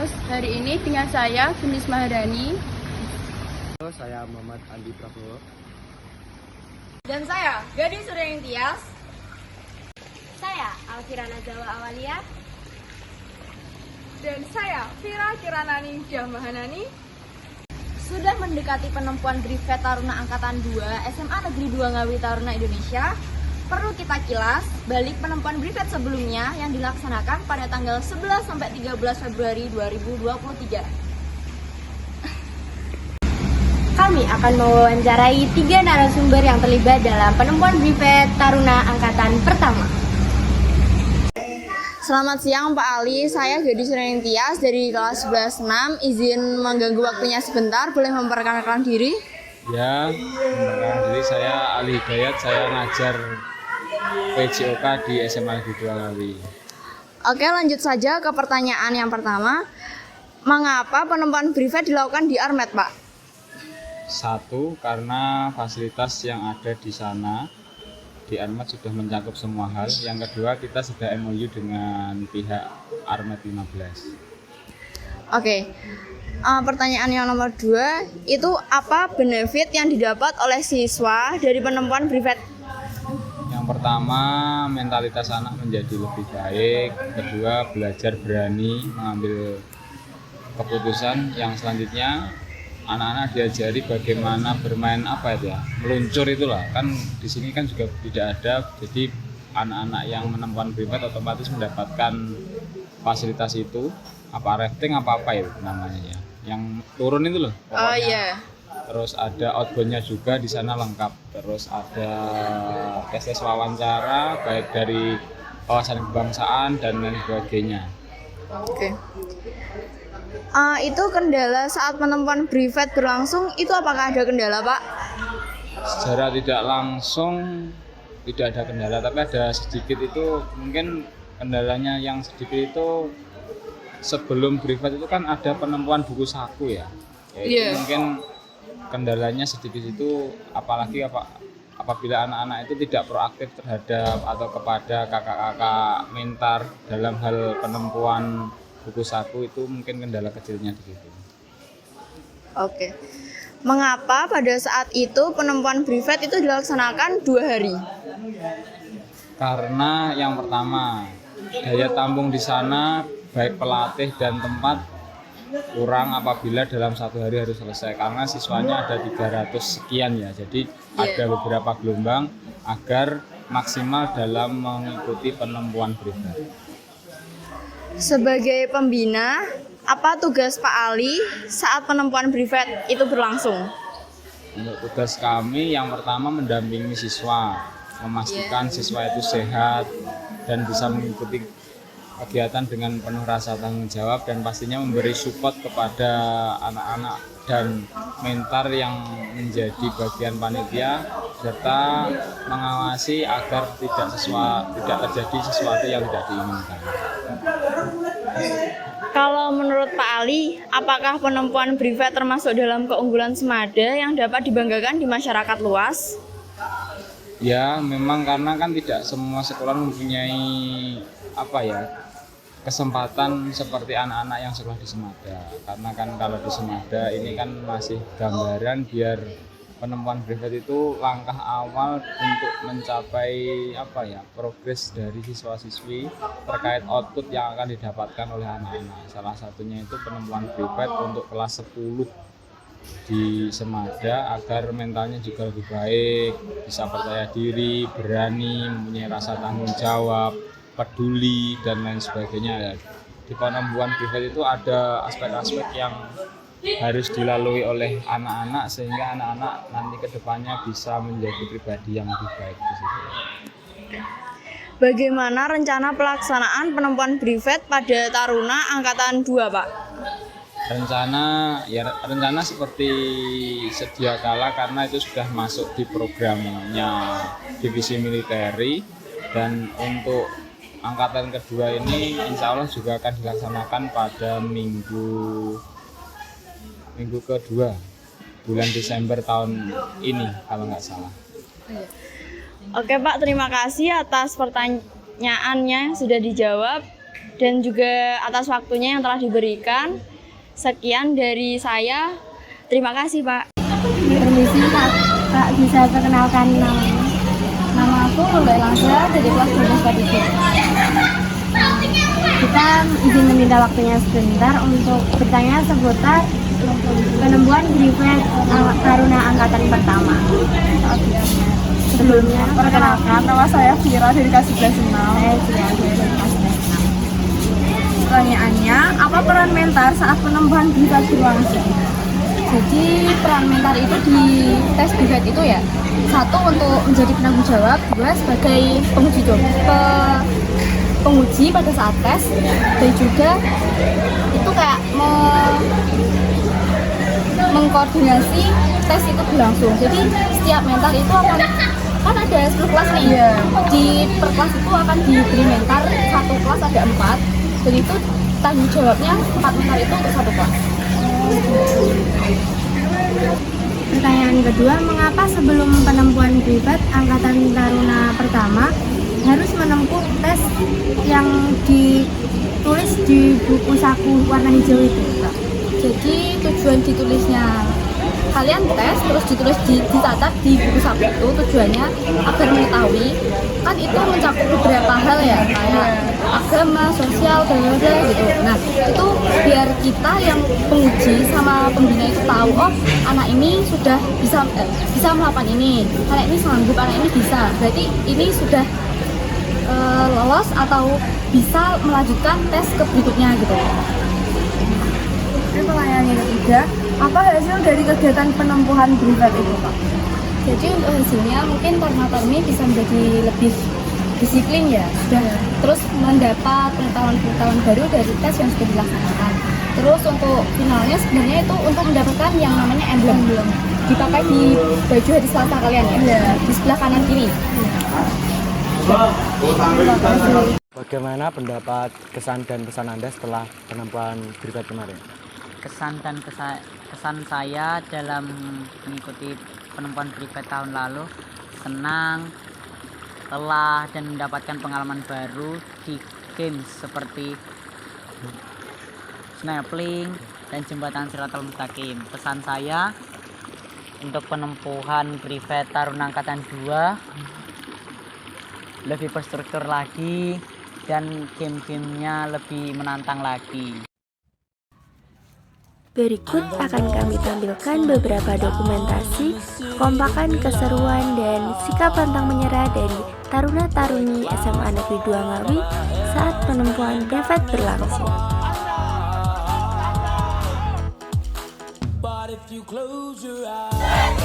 News. Hari ini dengan saya, Finis Maharani. Halo, saya Muhammad Andi Prabowo. Dan saya, Gadis Suryani Tias. Saya, Alfirana Jawa Awalia. Dan saya, Vira Kiranani Jamahanani. Sudah mendekati penempuan Privet Taruna Angkatan 2 SMA Negeri 2 Ngawi Taruna Indonesia. Perlu kita kilas balik penempuan Privet sebelumnya yang dilaksanakan pada tanggal 11 sampai 13 Februari 2023. Kami akan mewawancarai 3 narasumber yang terlibat dalam penempuan Privet Taruna Angkatan pertama. Selamat siang Pak Ali, saya Gadis Suryani Tias dari kelas 11-6. Izin mengganggu waktunya sebentar, boleh memperkenalkan diri? Ya, memperkenalkan diri, saya Ali Hidayat, saya ngajar PJOK di SMA Negeri 2 Ngawi. Oke, lanjut saja ke pertanyaan yang pertama. Mengapa penempuan Privet dilakukan di Armet, Pak? Satu, karena fasilitas yang ada di sana di Armet sudah mencakup semua hal. Yang kedua, kita sudah MOU dengan pihak Armet 15. Oke, pertanyaan yang nomor 2, itu apa benefit yang didapat oleh siswa dari penempuan Privet? Yang pertama, mentalitas anak menjadi lebih baik. Kedua, belajar berani mengambil keputusan. Yang selanjutnya, anak-anak diajari bagaimana bermain meluncur itulah. Kan di sini kan juga tidak ada. Jadi anak-anak yang menempuan Privet otomatis mendapatkan fasilitas itu. Rafting apa itu namanya ya. Yang turun itu loh. Oh iya. Terus ada outbound-nya juga di sana lengkap. Terus ada tes wawancara baik dari wawasan kebangsaan dan lain sebagainya. Oke. Itu kendala saat penempuan Privet berlangsung, itu apakah ada kendala, Pak? Secara tidak langsung tidak ada kendala, tapi ada sedikit. Itu mungkin kendalanya yang sedikit itu sebelum Privet itu kan ada penempuan buku saku ya. Mungkin kendalanya sedikit itu, apalagi apabila anak-anak itu tidak proaktif terhadap atau kepada kakak-kakak mentor dalam hal penempuan buku saku, itu mungkin kendala kecilnya di situ. Oke. Mengapa pada saat itu penempuan Privet itu dilaksanakan 2 hari? Karena yang pertama, daya tampung di sana baik pelatih dan tempat kurang apabila dalam 1 hari harus selesai, karena siswanya ada 300 sekian ya. Jadi ada beberapa gelombang agar maksimal dalam mengikuti penempuan Privet. Sebagai pembina, apa tugas Pak Ali saat penempuan Privet itu berlangsung? Untuk tugas kami yang pertama mendampingi siswa, memastikan siswa itu sehat dan bisa mengikuti kegiatan dengan penuh rasa tanggung jawab, dan pastinya memberi support kepada anak-anak dan mentor yang menjadi bagian panitia, serta mengawasi agar tidak terjadi sesuatu yang tidak diinginkan. Kalau menurut Pak Ali, apakah penempuan Privet termasuk dalam keunggulan Semada yang dapat dibanggakan di masyarakat luas? Ya, memang karena kan tidak semua sekolah mempunyai kesempatan seperti anak-anak yang sekolah di Semada. Karena kan kalau di Semada ini kan masih gambaran biar penempuan Privet itu langkah awal untuk mencapai progres dari siswa-siswi terkait output yang akan didapatkan oleh anak-anak. Salah satunya itu penempuan Privet untuk kelas 10 di Semada agar mentalnya juga lebih baik, bisa percaya diri, berani, mempunyai rasa tanggung jawab, peduli dan lain sebagainya. Di penempuan Privet itu ada aspek-aspek yang harus dilalui oleh anak-anak sehingga anak-anak nanti kedepannya bisa menjadi pribadi yang lebih baik di situ. Bagaimana rencana pelaksanaan penempuan Privet pada Taruna Angkatan 2, Pak? Rencana seperti sedia kala, karena itu sudah masuk di programnya divisi militeri, dan untuk angkatan kedua ini insya Allah juga akan dilaksanakan pada minggu kedua bulan Desember tahun ini kalau nggak salah. Oke Pak, terima kasih atas pertanyaannya sudah dijawab. dan juga atas waktunya yang telah diberikan. Sekian dari saya. Terima kasih, Pak. Permisi, Kak bisa perkenalkan namanya? Nama aku Mbak Elsa dari kelas 12 Kita izin meminta waktunya sebentar untuk bertanya seputar penemuan Griffith Taruna Angkatan Pertama. Sebelumnya, Perkenalkan, nama saya Vira dari kelas 11 saya sudah dari kelas 6. Pertanyaannya, apa peran mentor saat penemuan Griffith berlangsung? Jadi peran mentor itu di tes Griffith itu ya, satu untuk menjadi penanggung jawab, dua sebagai penguji pada saat tes, dan juga itu kayak mengkoordinasi tes itu berlangsung. Jadi setiap mentor itu akan kan ada 10 kelas nih, di per kelas itu akan diberi mentor, satu kelas ada 4, dan itu tanggung jawabnya 4 mentor itu untuk satu kelas. Pertanyaan kedua, mengapa sebelum penempuan Griffith Angkatan Taruna Pertama harus menempuh tes yang ditulis di buku saku warna hijau itu, Kak? Jadi tujuan ditulisnya kalian tes terus ditulis dicatat di buku saku itu tujuannya agar mengetahui kan itu mencakup beberapa hal ya kayak agama, sosial, dan lain-lain gitu. Nah itu biar kita yang penguji sama pembina itu tahu oh anak ini sudah bisa melakukan ini, anak ini sanggup, anak ini bisa, berarti ini sudah lolos atau bisa melanjutkan tes ke berikutnya gitu. Ini pertanyaan yang ketiga, apa hasil dari kegiatan penempuhan Griffith itu, Pak? Jadi untuk hasilnya mungkin taruna-taruni bisa menjadi lebih disiplin ya, sudah terus mendapat pengetahuan baru dari tes yang sudah dilaksanakan. Terus untuk finalnya sebenarnya itu untuk mendapatkan yang namanya emblem dipakai di baju hari Selasa kalian ya, di sebelah kanan kiri. Bagaimana pendapat, kesan dan pesan Anda setelah penempuan Griffith kemarin? Kesan saya dalam mengikuti penempuan Griffith tahun lalu senang, lelah, dan mendapatkan pengalaman baru di games seperti snorkeling dan jembatan Shiratal Mustaqim. Pesan saya untuk penempuhan Griffith Taruna Angkatan 2 lebih berstruktur lagi dan game-gamenya lebih menantang lagi. Berikut akan kami tampilkan beberapa dokumentasi, kompakan keseruan dan sikap pantang menyerah dari taruna-taruni SMA Negeri 2 Ngawi saat penempuan Griffith berlangsung. But if you close your eyes,